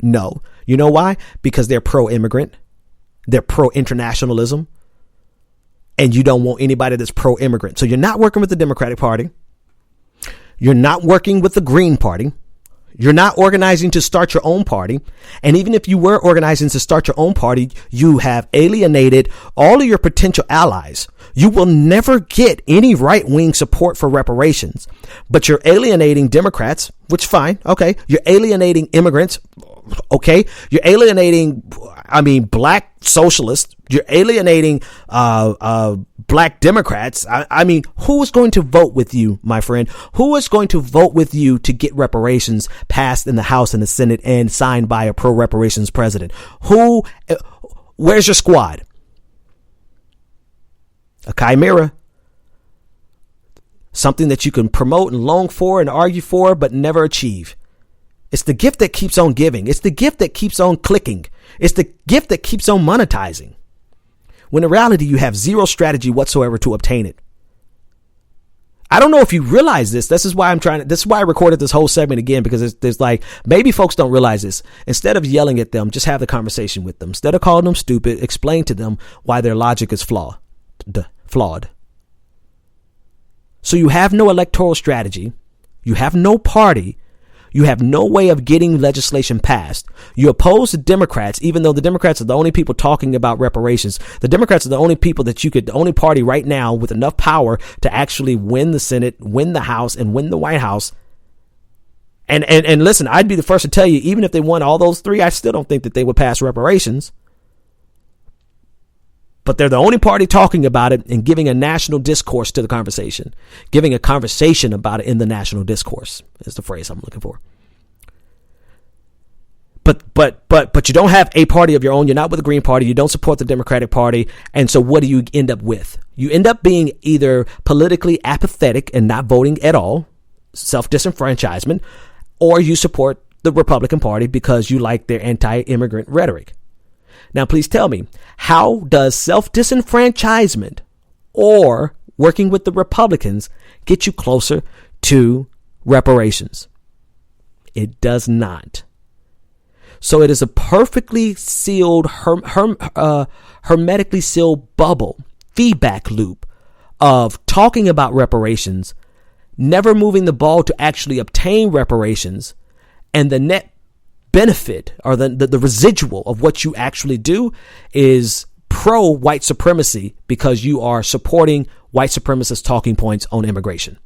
No. You know why? Because they're pro-immigrant. They're pro-internationalism. And you don't want anybody that's pro-immigrant. So you're not working with the Democratic Party. You're not working with the Green Party. You're not organizing to start your own party. And even if you were organizing to start your own party, you have alienated all of your potential allies. You will never get any right-wing support for reparations, but you're alienating Democrats, which fine. Okay. You're alienating immigrants. Okay. You're alienating, black socialists. You're alienating, black Democrats. I mean, who is going to vote with you, my friend? Who is going to vote with you to get reparations passed in the House and the Senate and signed by a pro-reparations president? Where's your squad? A chimera. Something that you can promote and long for and argue for, but never achieve. It's the gift that keeps on giving. It's the gift that keeps on clicking. It's the gift that keeps on monetizing. When in reality, you have zero strategy whatsoever to obtain it. I don't know if you realize this. This is why I recorded this whole segment again, because there's like, maybe folks don't realize this. Instead of yelling at them, just have the conversation with them. Instead of calling them stupid, explain to them why their logic is flawed. So you have no electoral strategy. You have no party. You have no way of getting legislation passed. You oppose the Democrats, even though the Democrats are the only people talking about reparations. The Democrats are the only people the only party right now with enough power to actually win the Senate, win the House, and win the White House. And listen, I'd be the first to tell you, even if they won all those three, I still don't think that they would pass reparations. But they're the only party talking about it and giving a national discourse to the conversation. Giving a conversation about it in the national discourse is the phrase I'm looking for. But you don't have a party of your own. You're not with the Green Party. You don't support the Democratic Party. And so what do you end up with? You end up being either politically apathetic and not voting at all, self-disenfranchisement, or you support the Republican Party because you like their anti-immigrant rhetoric. Now, please tell me, how does self-disenfranchisement or working with the Republicans get you closer to reparations? It does not. So it is a perfectly sealed, hermetically sealed bubble, feedback loop of talking about reparations, never moving the ball to actually obtain reparations, and the net benefit or the residual of what you actually do is pro-white supremacy because you are supporting white supremacist talking points on immigration.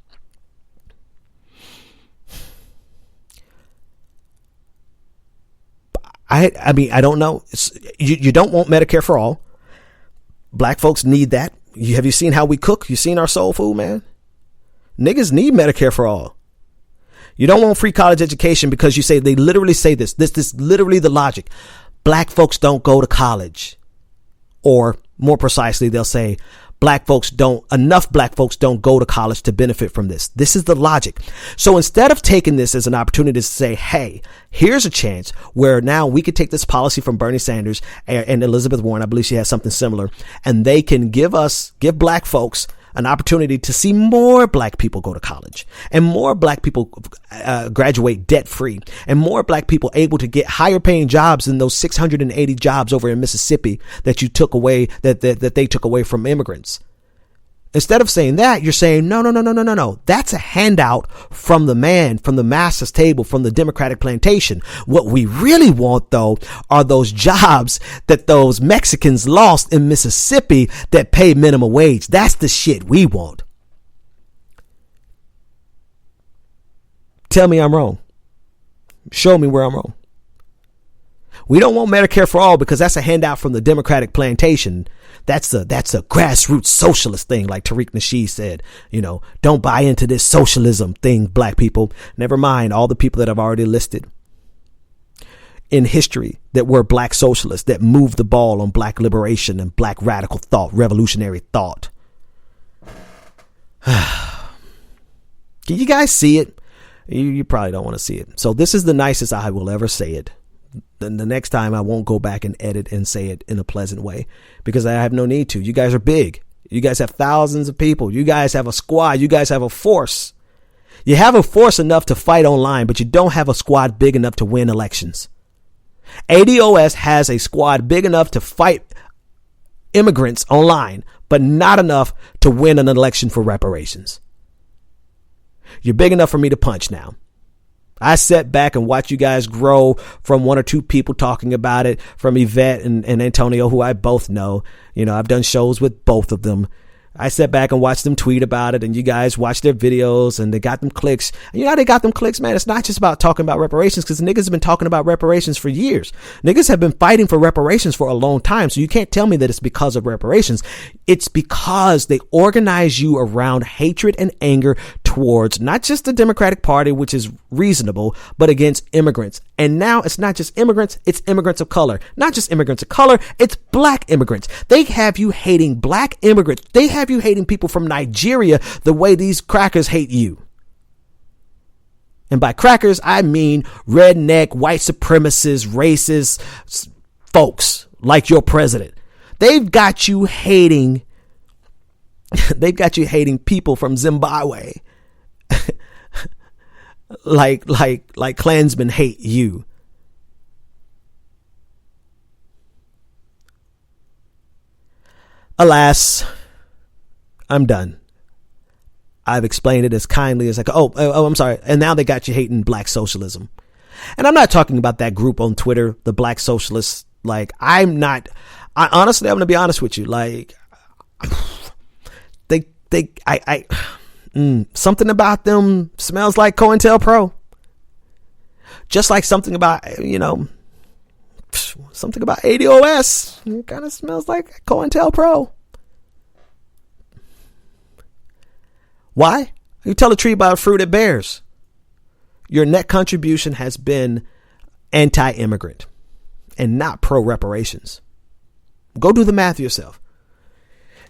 I mean, I don't know. You don't want Medicare for all. Black folks need that. Have you seen how we cook? You seen our soul food, man? Niggas need Medicare for all. You don't want free college education because you say, they literally say this. This is literally the logic. Black folks don't go to college. Or More precisely, they'll say enough black folks don't go to college to benefit from this. This is the logic. So instead of taking this as an opportunity to say, hey, here's a chance where now we could take this policy from Bernie Sanders and Elizabeth Warren, I believe she has something similar, and they can give black folks an opportunity to see more black people go to college and more black people graduate debt free and more black people able to get higher paying jobs than those 680 jobs over in Mississippi that you took away, that they took away from immigrants. Instead of saying that, you're saying, no. That's a handout from the master's table, from the Democratic plantation. What we really want, though, are those jobs that those Mexicans lost in Mississippi that pay minimum wage. That's the shit we want. Tell me I'm wrong. Show me where I'm wrong. We don't want Medicare for all because that's a handout from the Democratic plantation. That's a grassroots socialist thing, like Tariq Nasheed said. Don't buy into this socialism thing, black people. Never mind all the people that I've already listed in history that were black socialists that moved the ball on black liberation and black radical thought, revolutionary thought. Can you guys see it? You probably don't want to see it. So this is the nicest I will ever say it. Then the next time I won't go back and edit and say it in a pleasant way because I have no need to. You guys are big. You guys have thousands of people. You guys have a squad. You guys have a force. You have a force enough to fight online, but you don't have a squad big enough to win elections. ADOS has a squad big enough to fight immigrants online, but not enough to win an election for reparations. You're big enough for me to punch now. I sat back and watched you guys grow from one or two people talking about it, from Yvette and Antonio, who I both know. I've done shows with both of them. I sat back and watched them tweet about it, and you guys watched their videos, and they got them clicks. And how they got them clicks, man? It's not just about talking about reparations, because niggas have been talking about reparations for years. Niggas have been fighting for reparations for a long time, so you can't tell me that it's because of reparations. It's because they organize you around hatred and anger towards not just the Democratic Party, which is reasonable, but against immigrants. And now it's not just immigrants, it's immigrants of color. Not just immigrants of color, it's black immigrants. They have you hating black immigrants. They have you hating people from Nigeria the way these crackers hate you. And by crackers, I mean redneck, white supremacist, racist folks like your president. They've got you hating people from Zimbabwe. like Klansmen hate you. Alas, I'm done. I've explained it as kindly as I could. Oh, I'm sorry. And now they got you hating black socialism. And I'm not talking about that group on Twitter, the black socialists. Honestly, I'm going to be honest with you. Something about them smells like COINTELPRO. Just like something about, something about ADOS. It kind of smells like COINTELPRO. Why? You tell a tree about fruit it bears. Your net contribution has been anti-immigrant and not pro-reparations. Go do the math yourself.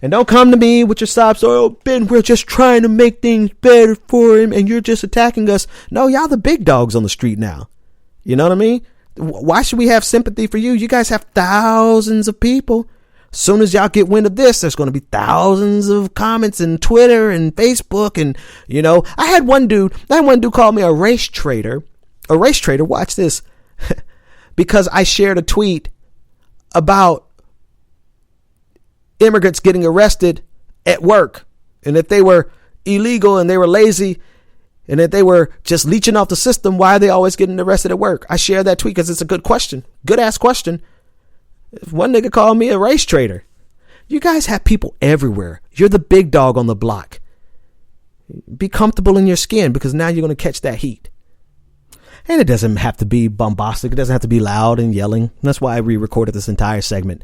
And don't come to me with your sob story. Oh, Ben, we're just trying to make things better for him and you're just attacking us. No, y'all the big dogs on the street now. You know what I mean? Why should we have sympathy for you? You guys have thousands of people. As soon as y'all get wind of this, there's going to be thousands of comments and Twitter and Facebook. And, I had one dude called me a race traitor. A race traitor, watch this. Because I shared a tweet about immigrants getting arrested at work, and if they were illegal and they were lazy and if they were just leeching off the system, why are they always getting arrested at work? I share that tweet because it's a good question. Good ass question. If one nigga called me a race traitor. You guys have people everywhere. You're the big dog on the block. Be comfortable in your skin because now you're going to catch that heat. And it doesn't have to be bombastic. It doesn't have to be loud and yelling. That's why I re-recorded this entire segment.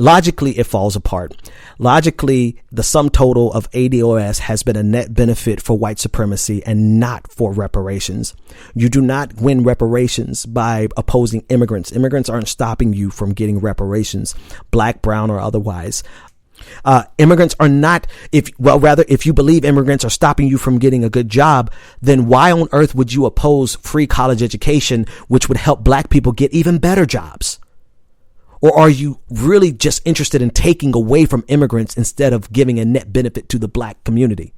Logically, it falls apart. Logically, the sum total of ADOS has been a net benefit for white supremacy and not for reparations. You do not win reparations by opposing immigrants. Immigrants aren't stopping you from getting reparations, black, brown, or otherwise. Immigrants are not, if you believe immigrants are stopping you from getting a good job, then why on earth would you oppose free college education, which would help black people get even better jobs? Or are you really just interested in taking away from immigrants instead of giving a net benefit to the black community?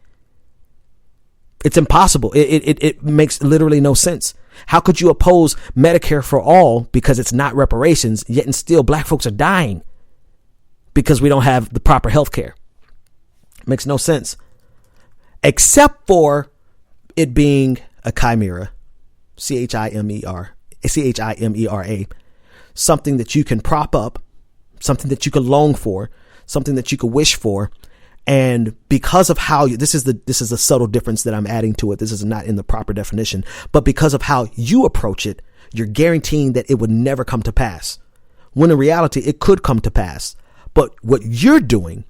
It's impossible. It makes literally no sense. How could you oppose Medicare for all because it's not reparations, yet and still black folks are dying because we don't have the proper health care? Makes no sense. Except for it being a chimera, chimera, something that you can prop up, something that you can long for, something that you can wish for. And because of how this is a subtle difference that I'm adding to it. This is not in the proper definition, but because of how you approach it, you're guaranteeing that it would never come to pass. When in reality, it could come to pass. But what you're doing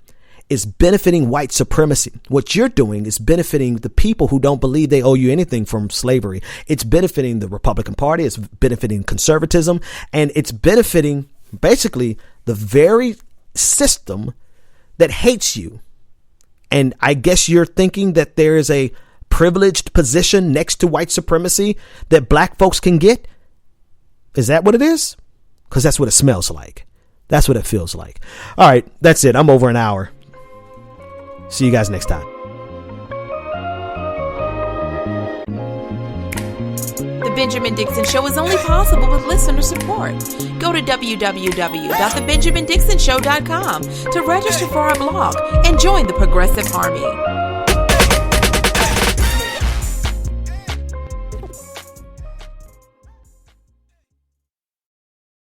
is benefiting white supremacy. What you're doing is benefiting the people who don't believe they owe you anything from slavery. It's benefiting the Republican Party. It's benefiting conservatism. And it's benefiting basically the very system that hates you. And I guess you're thinking that there is a privileged position next to white supremacy that black folks can get. Is that what it is? Because that's what it smells like. That's what it feels like. All right, that's it. I'm over an hour. See you guys next time. The Benjamin Dixon Show is only possible with listener support. Go to www.thebenjamindixonshow.com to register for our blog and join the Progressive Army.